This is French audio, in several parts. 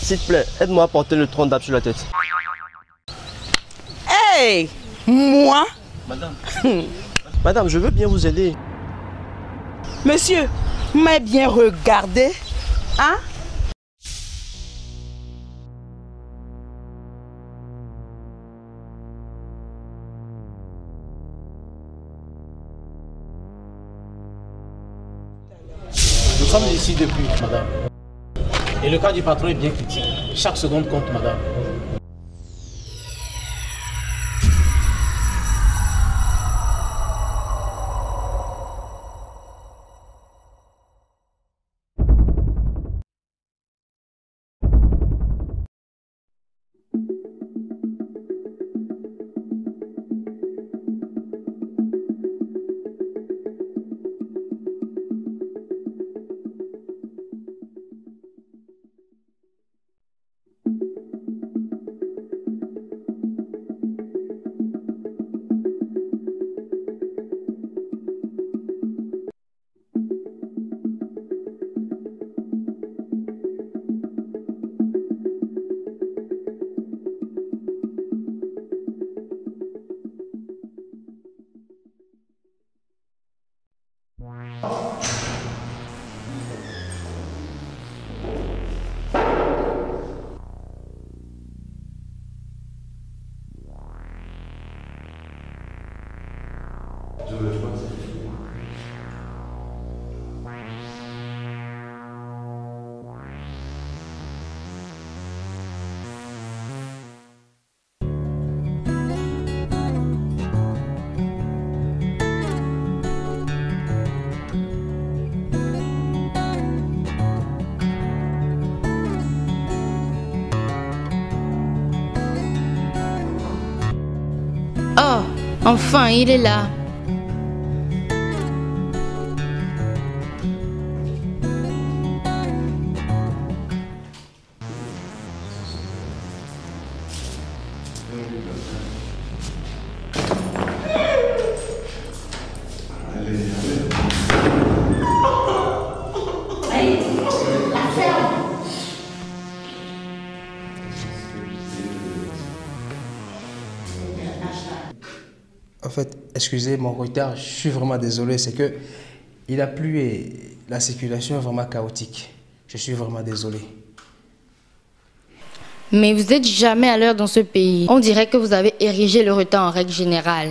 S'il te plaît, aide-moi à porter le tronc d'arbre sur la tête. Hey! Moi? Madame. Madame, je veux bien vous aider. Monsieur, vous m'avez bien regardé? Hein? Nous sommes ici depuis, madame. Et le cas du patron est bien critique. Chaque seconde compte, madame. Oh, enfin, il est là. En fait, excusez mon retard, je suis vraiment désolé, c'est que il a plu et la circulation est vraiment chaotique. Je suis vraiment désolé. Mais vous n'êtes jamais à l'heure dans ce pays. On dirait que vous avez érigé le retard en règle générale.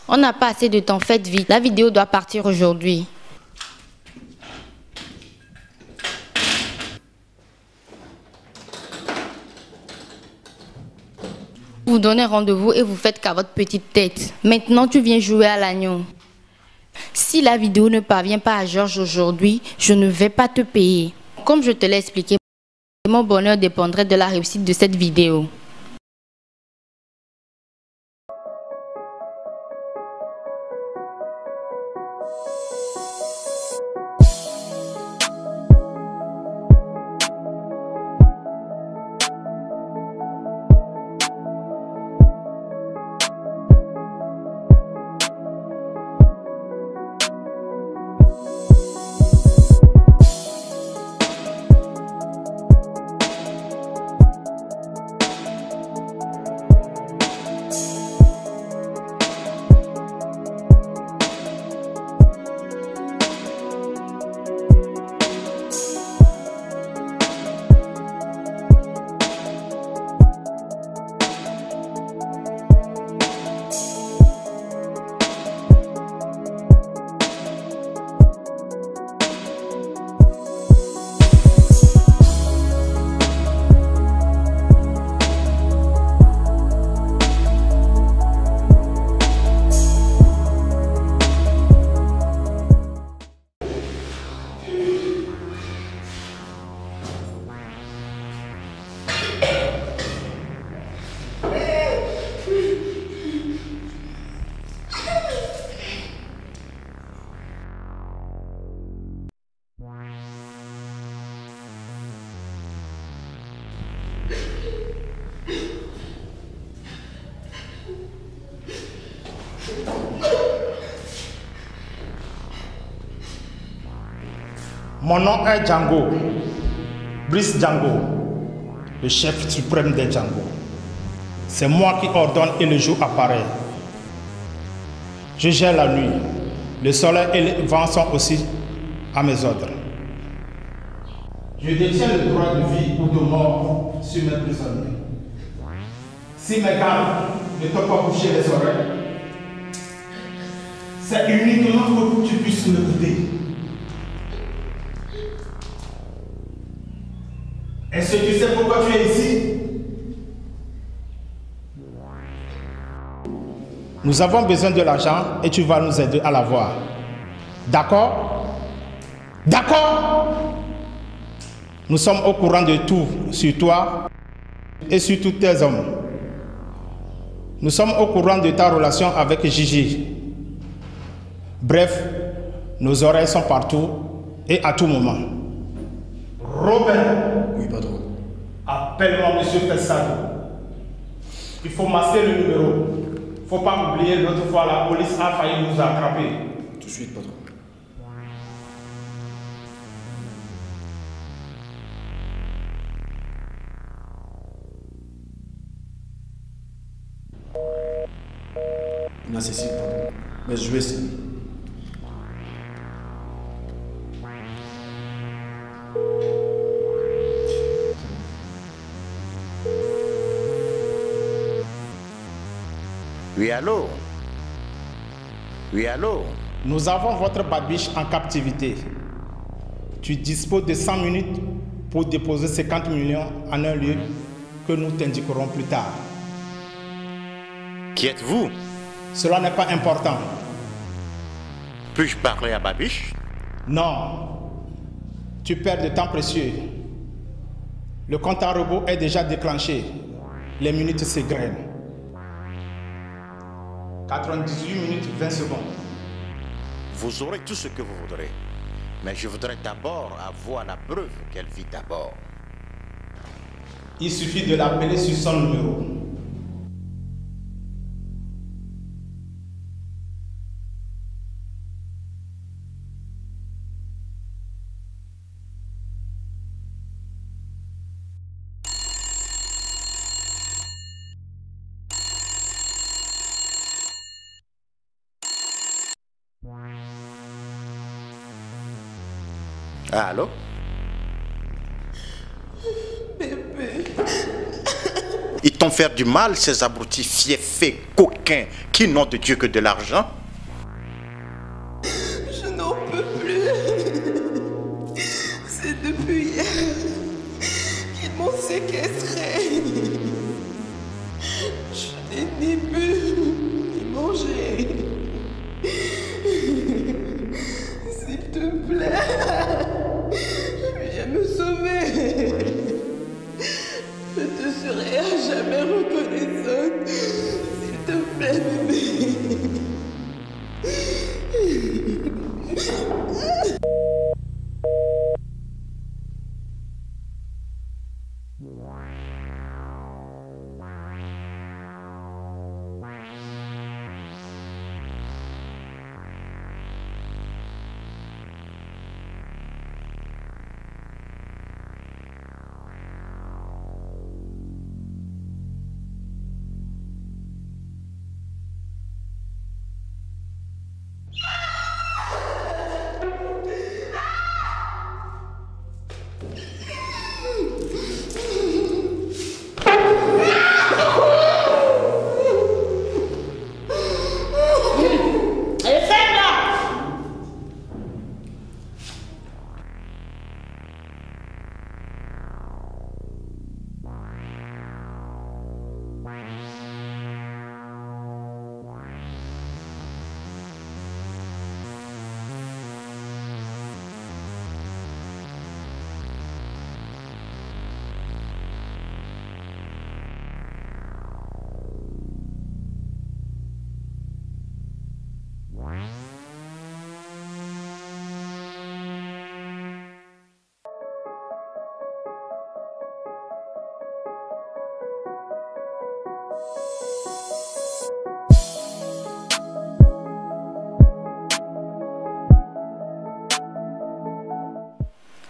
On n'a pas assez de temps, faites vite. La vidéo doit partir aujourd'hui. Vous donnez rendez-vous et vous faites qu'à votre petite tête. Maintenant, tu viens jouer à l'agneau. Si la vidéo ne parvient pas à Georges aujourd'hui, je ne vais pas te payer. Comme je te l'ai expliqué, mon bonheur dépendrait de la réussite de cette vidéo. Mon nom est Django, Brice Django. le chef suprême des Django. C'est moi qui ordonne et le jour apparaît. Je gère la nuit. Le soleil et le vent sont aussi à mes ordres. Je détiens le droit de vie ou de mort sur mes prisonniers. Si mes gardes ne t'ont pas bouché les oreilles, c'est uniquement pour que tu puisses m'écouter. Est-ce que tu sais pourquoi tu es ici? Nous avons besoin de l'argent et tu vas nous aider à l'avoir. D'accord? D'accord? Nous sommes au courant de tout sur toi et sur tous tes hommes. Nous sommes au courant de ta relation avec Gigi. Bref, nos oreilles sont partout et à tout moment. Robin. Oui, patron. Appelle-moi Monsieur Fessado. Il faut masquer le numéro. Il ne faut pas oublier, l'autre fois la police a failli nous attraper. Tout de suite, patron. Inaccessible, pardon. Mais je vais essayer. Oui, allô? Oui, allô? Nous avons votre babiche en captivité. Tu disposes de 100 minutes pour déposer 50 millions en un lieu que nous t'indiquerons plus tard. Qui êtes-vous? Cela n'est pas important. Puis-je parler à Babiche? Non. Tu perds de temps précieux. Le compte à rebours est déjà déclenché. Les minutes s'égrènent. 98 minutes 20 secondes. Vous aurez tout ce que vous voudrez. Mais je voudrais d'abord avoir la preuve qu'elle vit d'abord. Il suffit de l'appeler sur son numéro. Allô? Bébé. Ils t'ont fait du mal, ces abrutis fiefés, coquins, qui n'ont de Dieu que de l'argent? Je n'en peux plus. C'est depuis hier qu'ils m'ont séquestré. Je n'ai ni bu, ni mangé. S'il te plaît, viens me sauver. Je te serai à jamais reconnaissante. S'il te plaît, bébé.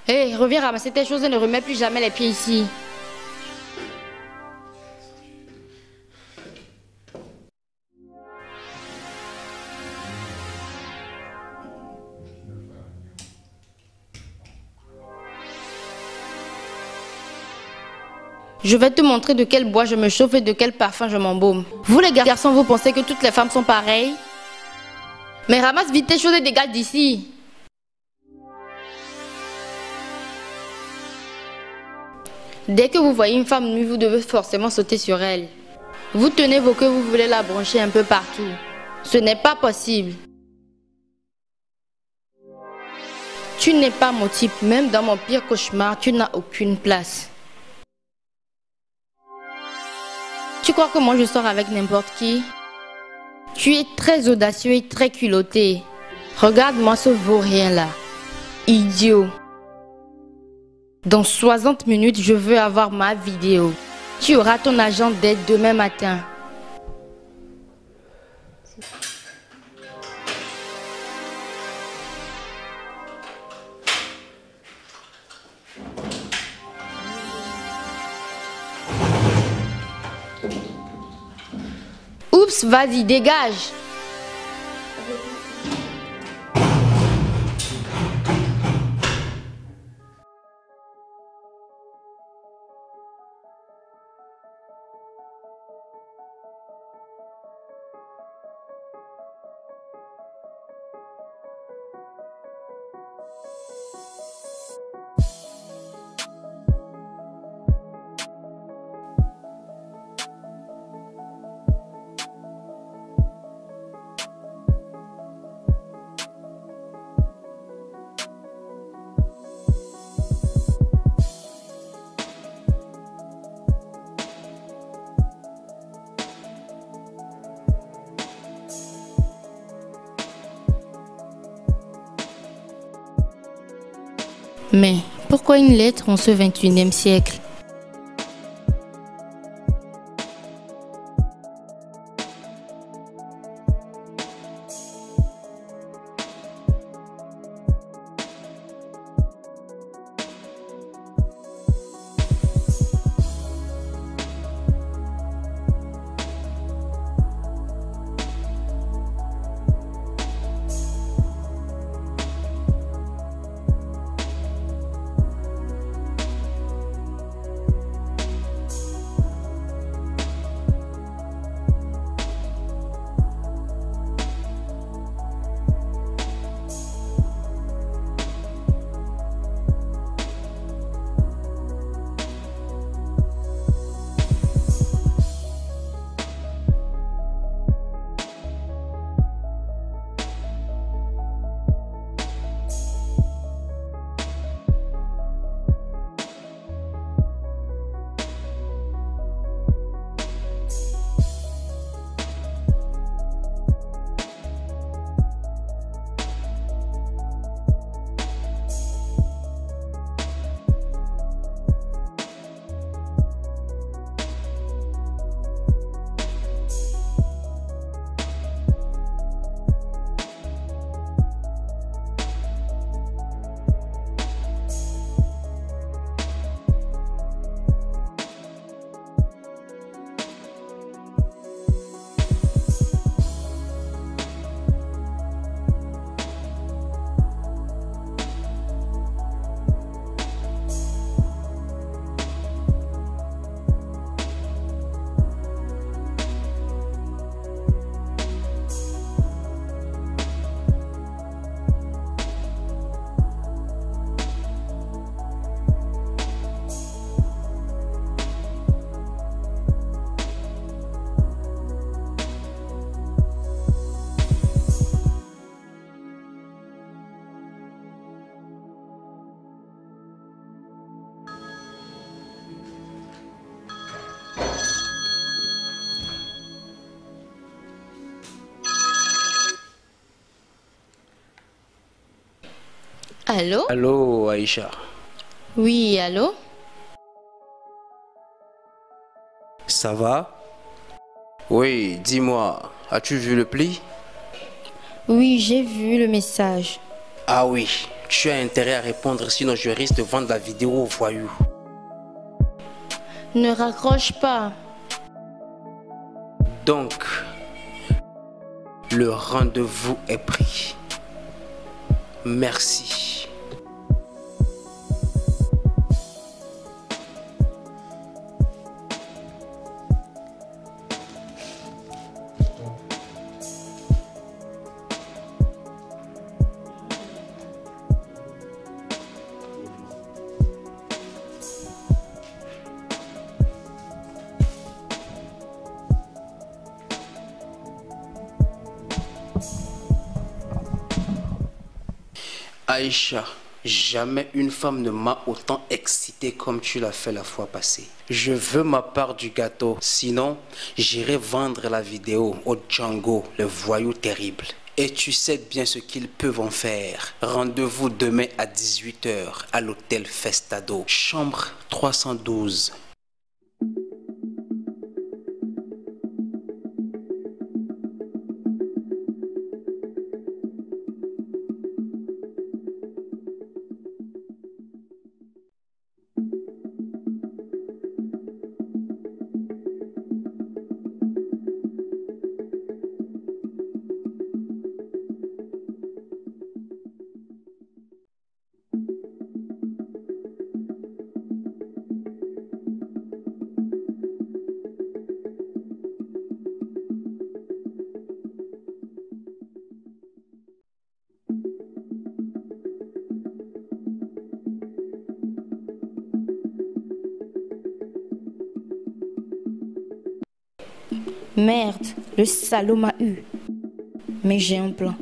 Hé, reviens ramasser tes choses et ne remets plus jamais les pieds ici. Je vais te montrer de quel bois je me chauffe et de quel parfum je m'embaume. Vous les garçons, vous pensez que toutes les femmes sont pareilles? Mais ramasse vite tes choses et dégage d'ici. Dès que vous voyez une femme nue, vous devez forcément sauter sur elle. Vous tenez vos queues, vous voulez la brancher un peu partout. Ce n'est pas possible. Tu n'es pas mon type. Même dans mon pire cauchemar, tu n'as aucune place. Tu crois que moi je sors avec n'importe qui? Tu es très audacieux et très culotté. Regarde-moi ce vaurien là. Idiot. Dans 60 minutes, je veux avoir ma vidéo. Tu auras ton agent d'aide demain matin. Oups, vas-y, dégage. Mais pourquoi une lettre en ce 21e siècle? Allô? Allô, Aïcha. Oui, allô? Ça va? Oui, dis-moi, as-tu vu le pli? Oui, j'ai vu le message. Ah oui, tu as intérêt à répondre, sinon je risque de vendre la vidéo aux voyous. Ne raccroche pas. Donc, le rendez-vous est pris. Merci. Aïcha, jamais une femme ne m'a autant excité comme tu l'as fait la fois passée. Je veux ma part du gâteau, sinon j'irai vendre la vidéo au Django, le voyou terrible. Et tu sais bien ce qu'ils peuvent en faire. Rendez-vous demain à 18 h à l'hôtel Festado, chambre 312. Merde, le salaud m'a eu. Mais j'ai un plan.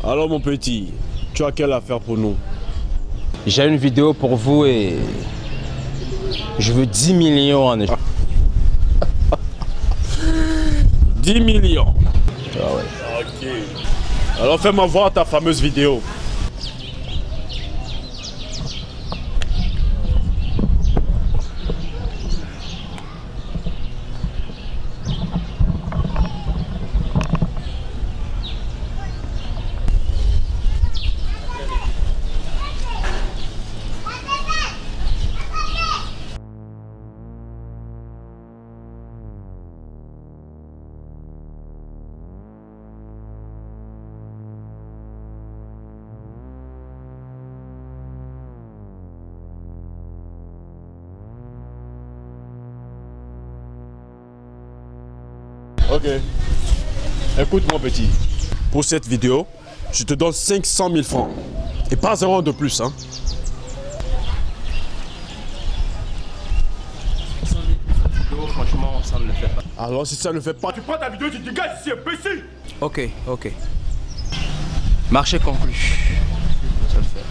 Alors mon petit, tu as quelle affaire pour nous? J'ai une vidéo pour vous et je veux 10 millions en échange. 10 millions. Ah ouais. Ok. Alors fais-moi voir ta fameuse vidéo. Ok. Écoute mon petit, pour cette vidéo, je te donne 500 000 francs. Et pas 0 de plus, hein. 500 000 franchement, ça ne le fait pas. Alors si ça ne le fait pas, tu prends ta vidéo et tu te dégages ici, imbécile. Ok, ok. Marché conclu. Ça le fait.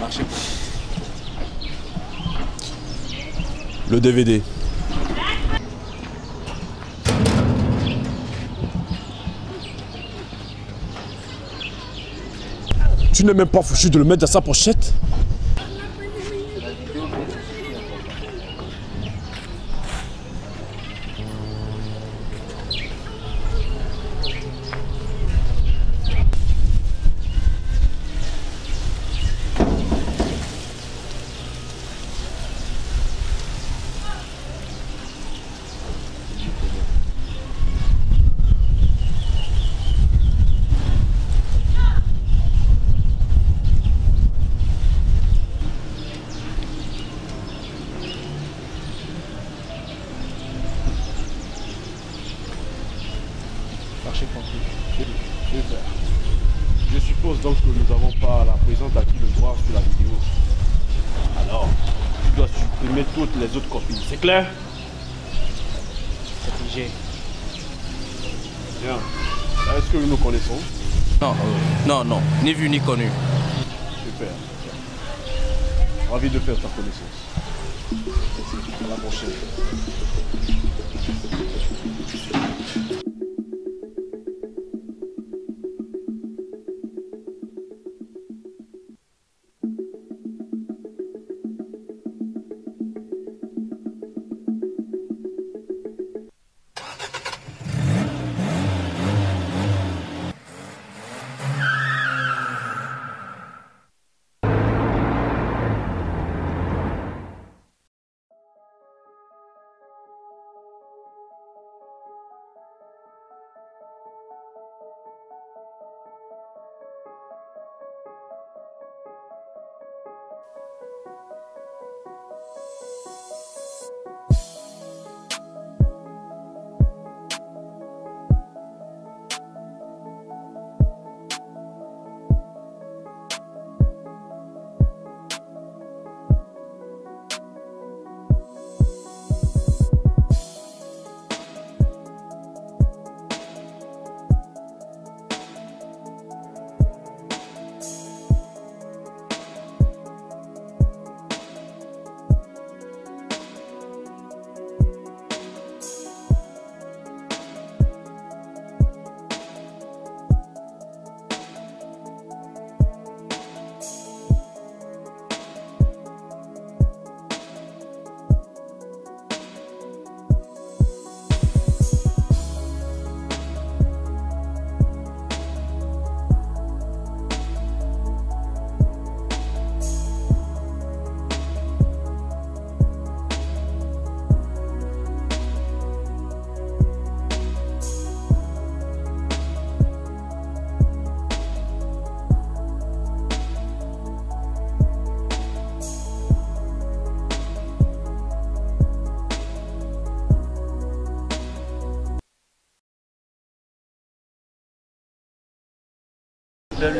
Marché conclu. Le DVD. Tu n'es même pas foutu de le mettre dans sa pochette? Marché conclu. Super. Je suppose donc que nous n'avons pas la présence d'acquis le droit sur la vidéo. Alors, tu dois supprimer toutes les autres copies. C'est clair? C'est figé. Bien. Est-ce que nous nous connaissons? Non, non, ni vu ni connu. Super. Ravi de faire ta connaissance. À la prochaine.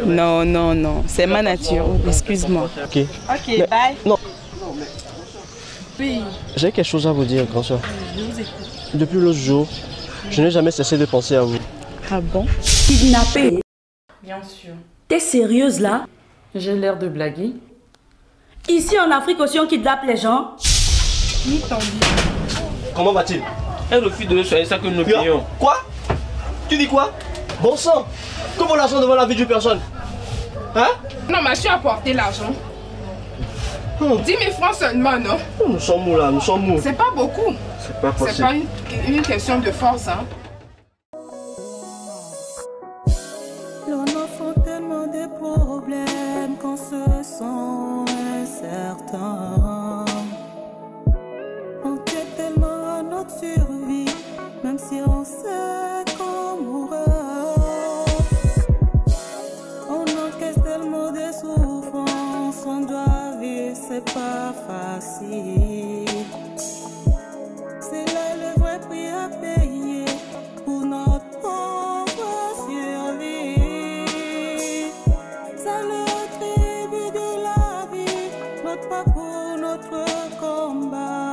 Non, non, non. C'est ma nature. Excuse-moi. Ok. Ok, bye. Non. Oui. J'ai quelque chose à vous dire, grand soeur. Je vous écoute. Depuis l'autre jour, je n'ai jamais cessé de penser à vous. Ah bon? Kidnappé? Bien sûr. T'es sérieuse là? J'ai l'air de blaguer. Ici en Afrique aussi on kidnappe les gens. Qui t'en dit? Comment va-t-il? Elle refuse de nous soigner ça que nous payons. Quoi? Tu dis quoi? Bon sang! Comment l'argent devant la vie d'une personne? Hein? Non, mais je suis apporté l'argent. 10 000 francs seulement, non? Nous sommes où là? Nous sommes où? C'est pas beaucoup. C'est pas possible. C'est pas une question de force, hein? L'on offre tellement de problèmes qu'on se sent incertain. On tient tellement à notre survie, même si on sait qu'on mourra. On encaisse tellement de souffrances, on doit vivre, c'est pas facile. C'est là le vrai prix à payer pour notre pauvre survie. C'est le tribut de la vie, notre parcours, notre combat.